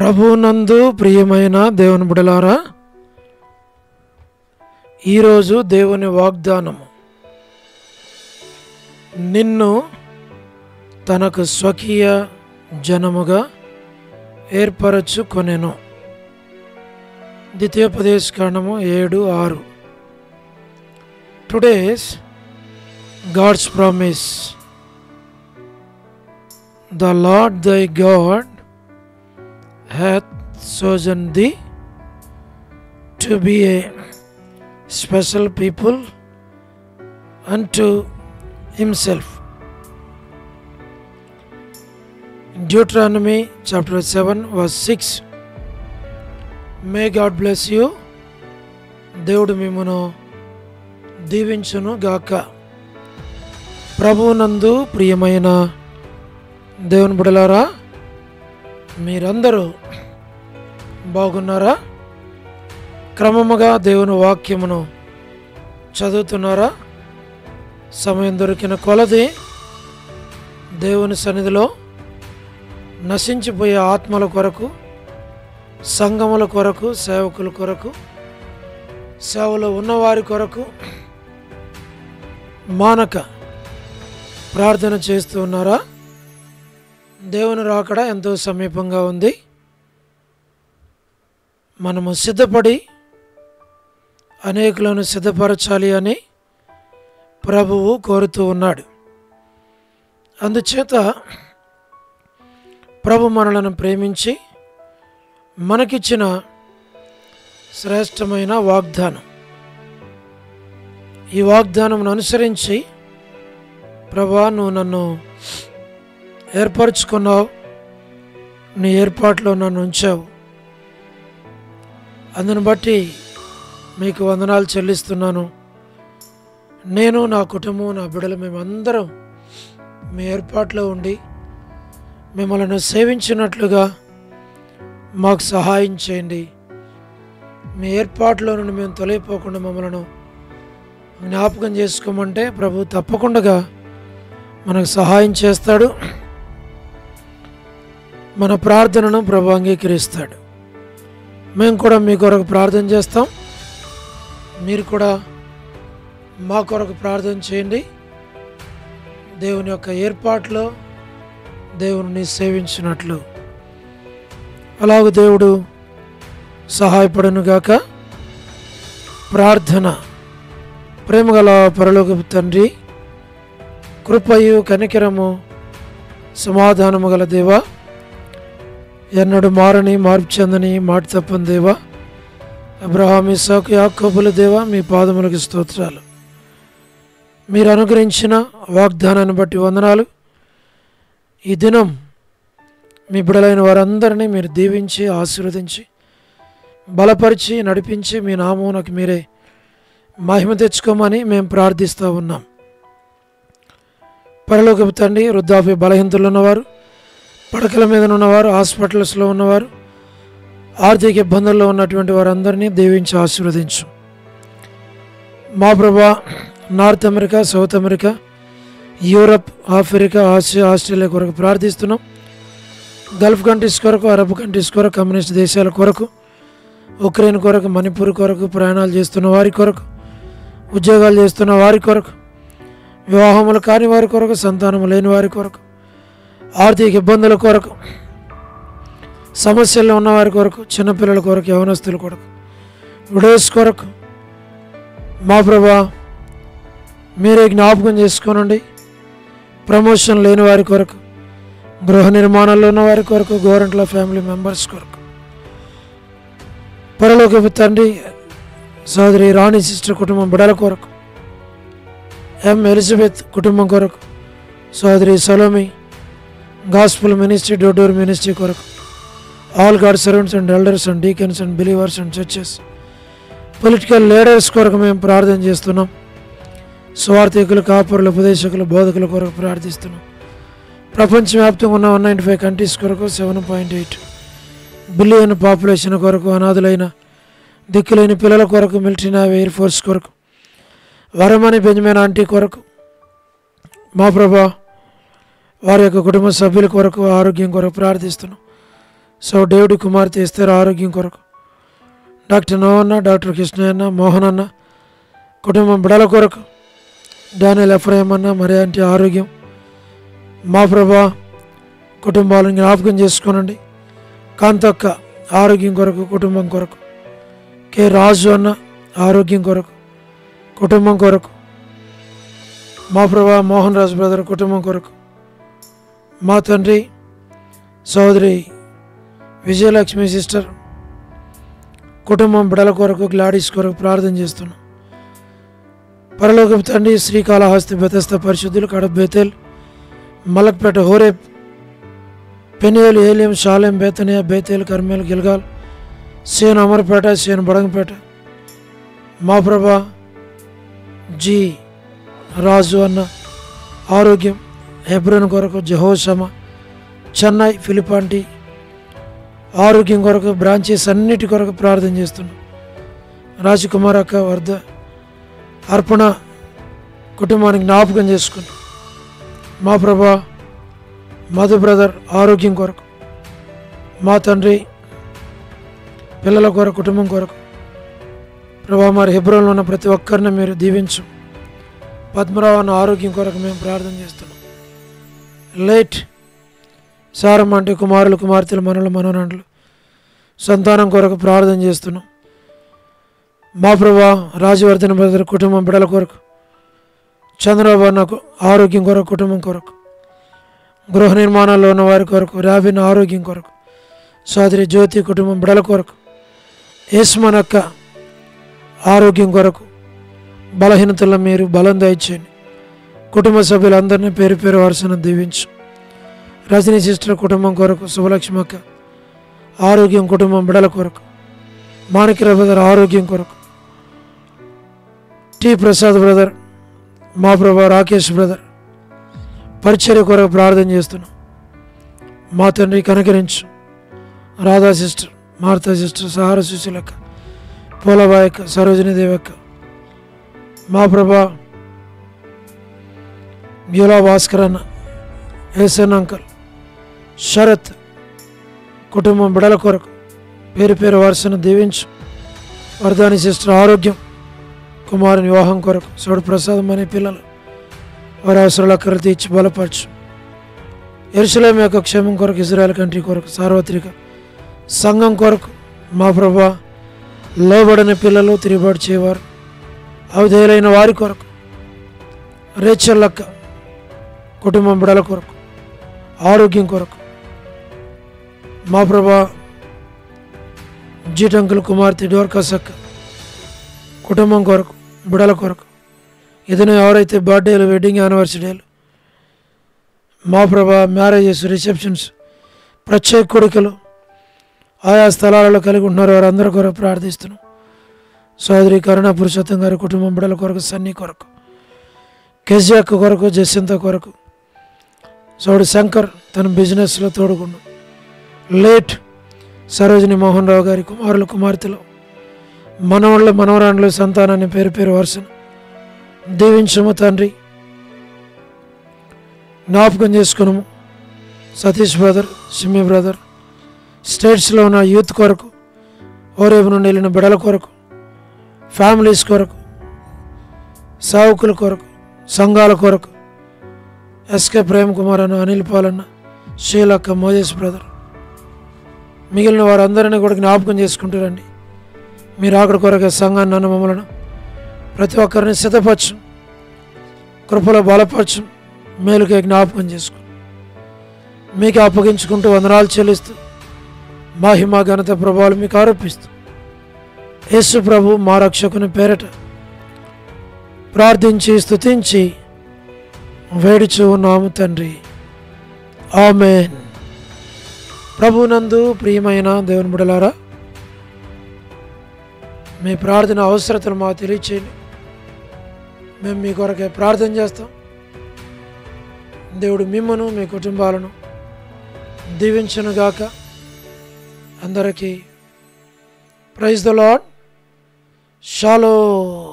ప్రభువునందు ప్రియమైన దేవుని బిడ్డలారా, ఈరోజు దేవుని వాగ్దానము, నిన్ను తనకు స్వకీయ జనముగా ఏర్పరచుకొనెను. ద్వితీయోపదేశకాండము 7:6. Today's God's promise. The Lord thy God hath chosen thee to be a special people unto himself. Deuteronomy chapter 7 verse 6. May God bless you. దేవుడు మిమ్మును దీవించును గాక. ప్రభువునందు ప్రియమైన దేవుని బిడ్డలారా, మీరందరూ బాగున్నారా? క్రమముగా దేవుని వాక్యమును చదువుతున్నారా? సమయం దొరికిన కొలది దేవుని సన్నిధిలో నశించిపోయే ఆత్మల కొరకు, సంఘముల కొరకు, సేవకుల కొరకు, సేవలో ఉన్నవారి కొరకు మానక ప్రార్థన చేస్తూ ఉన్నారా? దేవుని రాకడ ఎంతో సమీపంగా ఉంది. మనము సిద్ధపడి అనేకులను సిద్ధపరచాలి అని ప్రభువు కోరుతూ ఉన్నాడు. అందుచేత ప్రభు మనలను ప్రేమించి మనకిచ్చిన శ్రేష్టమైన వాగ్దానం, ఈ వాగ్దానం అనుసరించి, ప్రభా నువ్వు నన్ను ఏర్పరచుకున్నావు, నీ ఏర్పాట్లో నన్ను ఉంచావు, అందును బట్టి మీకు వందనాలు చెల్లిస్తున్నాను. నేను, నా కుటుంబం, నా బిడ్డలు, మేమందరం మీ ఏర్పాట్లో ఉండి మిమ్మల్ని సేవించినట్లుగా మాకు సహాయం చేయండి. మీ ఏర్పాట్లో నుండి మేము తొలగిపోకుండా మమ్మల్ని జ్ఞాపకం చేసుకోమంటే ప్రభు తప్పకుండా మనకు సహాయం చేస్తాడు. మన ప్రార్థనను ప్రభు అంగీకరిస్తాడు. మేము కూడా మీ కొరకు ప్రార్థన చేస్తాం, మీరు కూడా మా కొరకు ప్రార్థన చేయండి. దేవుని యొక్క ఏర్పాట్లో దేవుని సేవించినట్లు అలాగూ దేవుడు సహాయపడునుగాక. ప్రార్థన. ప్రేమగల పరలోకపు తండ్రి, కృపయు కనికరము సమాధానము గల దేవా, ఎన్నడు మారని మార్పు చెందని మాట తప్పని దేవా, అబ్రహాము, ఇస్సాకు, యాకోబుల దేవా, మీ పాదములకు స్తోత్రాలు. మీరు అనుగ్రహించిన వాగ్దానాన్ని బట్టి వందనాలు. ఈ దినం మీ బిడ్డలైన వారందరినీ మీరు దీవించి ఆశీర్వదించి బలపరిచి నడిపించి మీ నామమునకు మీరే మహిమ తెచ్చుకోమని మేము ప్రార్థిస్తూ ఉన్నాం. పరలోకపు తండ్రి, వృద్ధాప్య బలహీనతలు ఉన్నవారు, పడకల మీద ఉన్నవారు, హాస్పిటల్స్లో ఉన్నవారు, ఆర్థిక ఇబ్బందుల్లో ఉన్నటువంటి వారందరినీ దీవించి ఆశీర్వదించు. మా ప్రభా, north America, south America, Europe, Africa, Asia, Australia కొరకు ప్రార్థిస్తున్నాం. గల్ఫ్ కంట్రీస్ కొరకు, అరబ్ కంట్రీస్ కొరకు, కమ్యూనిస్ట్ దేశాల కొరకు, ఉక్రెయిన్ కొరకు, మణిపూర్ కొరకు, ప్రయాణాలు చేస్తున్న వారి కొరకు, ఉద్యోగాలు చేస్తున్న వారి కొరకు, వివాహములు కాని వారి కొరకు, సంతానము లేని వారి కొరకు, ఆర్థిక ఇబ్బందుల కొరకు, సమస్యల్లో ఉన్నవారి కొరకు, చిన్నపిల్లల కొరకు, యవనస్తుల కొరకు, విడోస్ కొరకు మా ప్రభా మీరే జ్ఞాపకం చేసుకోనండి. ప్రమోషన్ లేని వారి కొరకు, గృహ నిర్మాణంలో ఉన్న వారి కొరకు, గవర్నమెంట్లో ఫ్యామిలీ మెంబర్స్ కొరకు, పరలోకపు తండ్రి సోదరి రాణి సిస్టర్ కుటుంబం బిడ్డల కొరకు, ఎలిజబెత్ కుటుంబం కొరకు, సోదరి Salomi gospel ministry, door ministry కొరకు, all god servants and elders and deacons and believers and churches, political leaders కొరకు మేము ప్రార్థన చేస్తున్నాం. స్వార్థికులు, కాపురులు, ఉపదేశకులు, బోధకుల కొరకు ప్రార్థిస్తున్నాం. ప్రపంచవ్యాప్తంగా ఉన్న 195 కంట్రీస్ కొరకు, 7.8 బిలియన్ పాపులేషన్ కొరకు, అనాథులైన దిక్కులేని పిల్లల కొరకు, మిలిటరీ, నేవీ, ఎయిర్ ఫోర్స్ కొరకు, వరమణి బెంజమిన్ ఆంటీ కొరకు, మా ప్రభా వారి యొక్క కుటుంబ సభ్యుల కొరకు, ఆరోగ్యం కొరకు ప్రార్థిస్తున్నాం. సో డేవిడ్ కుమార్తె ఎస్తేర్ ఆరోగ్యం కొరకు, డాక్టర్ నోవన్న, డాక్టర్ కృష్ణయ్యన్న, మోహన్ అన్న కుటుంబం బిడల కొరకు, డానియల్ ఎఫ్రాయిం అన్న, మరియంటి ఆరోగ్యం, మా ప్రభా కుటుంబాలను జ్ఞాపకం చేసుకోనండి. కాంతక్క ఆరోగ్యం కొరకు, కుటుంబం కొరకు, కె రాజు అన్న ఆరోగ్యం కొరకు, కుటుంబం కొరకు, మా ప్రభా మోహన్ రాజు బ్రదర్ కుటుంబం కొరకు, మా తండ్రి సోదరి విజయలక్ష్మి సిస్టర్ కుటుంబం బిడల కొరకు, గ్లాడీస్ కొరకు ప్రార్థన చేస్తున్నాం. పరలోకపు తండ్రి శ్రీకాళహస్తి బెతస్త పరిశుద్ధులు, కడప బేతేల్, మలక్పేట, హోరేప్, పెనియేల్, ఏలియం, షాలేం, బేతనియా, బేతేల్, కర్మేల్, గిల్గాల్, సేన్ అమర్పేట, సేన్ బడంగపేట, మా ప్రభా జి రాజు అన్న ఆరోగ్యం, హెబ్రోన్ కొరకు, జెహోషమ, చెన్నై, ఫిలిపాంటి ఆరోగ్యం కొరకు, బ్రాంచెస్ అన్నిటి కొరకు ప్రార్థన చేస్తున్నాం. రాజకుమార్ అక్క వర్ధ అర్పణ కుటుంబానికి జ్ఞాపకం చేసుకుంటాం. మా ప్రభా మధు బ్రదర్ ఆరోగ్యం కొరకు, మా తండ్రి పిల్లల కొరకు, కుటుంబం కొరకు ప్రభా మరి హెబ్రోన్లో ఉన్న ప్రతి ఒక్కరిని మీరు దీవించు. పద్మరావు అన్న ఆరోగ్యం కొరకు మేము ప్రార్థన చేస్తున్నాం. లేట్ సారమ్మ అంటే కుమారులు, కుమార్తెలు, మనలు, మనవరాండ్లు సంతానం కొరకు ప్రార్థన చేస్తున్నాం. మా ప్రభా రాజవర్ధన్ బ్రదర్ కుటుంబం బిడల కొరకు, చంద్రబాబు అన్నకు ఆరోగ్యం కొరకు, కుటుంబం కొరకు, గృహ నిర్మాణాల్లో ఉన్న వారి కొరకు, రాబిన్ ఆరోగ్యం కొరకు, సోదరి జ్యోతి కుటుంబం బిడల కొరకు, యేస్మనక్క ఆరోగ్యం కొరకు, బలహీనతల్లో మీరు బలం దయచేయండి. కుటుంబ సభ్యులందరినీ పేరు పేరు వరుసను దీవించు. రజనీ సిస్టర్ కుటుంబం కొరకు, శుభలక్ష్మి అక్క ఆరోగ్యం, కుటుంబం బిడల కొరకు, మాణిక్యరావు బ్రదర్ ఆరోగ్యం కొరకు, టి ప్రసాద్ బ్రదర్, మా ప్రభా రాకేష్ బ్రదర్ పరిచర్య కొరకు ప్రార్థన చేస్తున్నాం. మా తండ్రి కనకరించు. రాధా సిస్టర్, మార్తా సిస్టర్, సహార సుశీలక్క, పోలబాయక్క, సరోజిని దేవక్క, మా ప్రభా బ్యూలా భాస్కర్ అన్న, ఏసన్ అంకల్, శరత్ కుటుంబం బిడల కొరకు పేరు పేరు వరుసను దీవించు. వర్ధాని సిస్టర్ ఆరోగ్యం, కుమారుని వివాహం కొరకు, సోడు ప్రసాదం అనే పిల్లలు వారి అవసరాల అక్కర్లు తీర్చి బలపరచు. యెరూషలేము యొక్క క్షేమం కొరకు, ఇజ్రాయెల్ కంట్రీ కొరకు, సార్వత్రిక సంఘం కొరకు, మా ప్రభా లోబడిన పిల్లలు, తిరుగుబాటు చేయవారు, అవిధేయులైన వారి కొరకు, రేచల్లక్క కుటుంబం బిడల కొరకు, ఆరోగ్యం కొరకు, మా ప్రభా జీటంకుల కుమార్తె డోర్కసక్క కుటుంబం కొరకు, బిడల కొరకు, ఏదైనా ఎవరైతే బర్త్డేలు, వెడ్డింగ్ యానివర్సరీలు, మా ప్రభా మ్యారేజెస్, రిసెప్షన్స్, ప్రత్యేక కోరికలు ఆయా స్థలాలలో కలిగి ఉంటున్నారు వారందరి కొరకు ప్రార్థిస్తున్నాం. సోదరి కరుణ పురుషోత్తం గారి కుటుంబం బిడల కొరకు, సన్నీ కొరకు, కేజీఅక్క కొరకు, జస్సింత కొరకు, సోడు శంకర్ తన బిజినెస్లో తోడుకున్నాం. లేట్ సరోజిని మోహన్ రావు గారి కుమారులు, కుమార్తెలు, మనవాళ్ళు, మనవరాండ్లు సంతానాన్ని పేరు పేరు వరుసను దీవించము తండ్రి. జ్ఞాపకం చేసుకున్నాము. సతీష్ బ్రదర్, సిమ్మి బ్రదర్ స్టేట్స్లో ఉన్న యూత్ కొరకు, ఓరేపు నుండి వెళ్ళిన బిడల కొరకు, ఫ్యామిలీస్ కొరకు, సేవకుల కొరకు, సంఘాల కొరకు, ఎస్కే ప్రేమ్ కుమార్ అన్న, అనిల్ పాలన్న, షీలక్క, మోజేస్ బ్రదర్ మిగిలిన వారందరినీ కూడా జ్ఞాపకం చేసుకుంటారండి. మీరు అక్కడ కొరకు సంఘాన్ని, నన్ను, మమ్మలను ప్రతి ఒక్కరిని సిద్ధపరచు, కృపలో బలపరచు, మేలుకే జ్ఞాపకం చేసుకో, మీకు అప్పగించుకుంటూ వందనాలు చెల్లిస్తూ మహిమ ఘనత ప్రభావాలు మీకు ఆరోపిస్తూ యేసు ప్రభు మా రక్షకుని పేరట ప్రార్థించి స్తుతించి వేడుచు ఉన్నాము తండ్రి. ఆమేన్. ప్రభునందు ప్రియమైన దేవుని బిడ్డలారా, మీ ప్రార్థన అవసరతలు మాకు తెలియచేయండి. మేము మీ కొరకే ప్రార్థన చేస్తాం. దేవుడు మిమ్మను, మీ కుటుంబాలను దీవించునుగాక. అందరికీ ప్రైజ్ ద లార్డ్. షాలోమ్.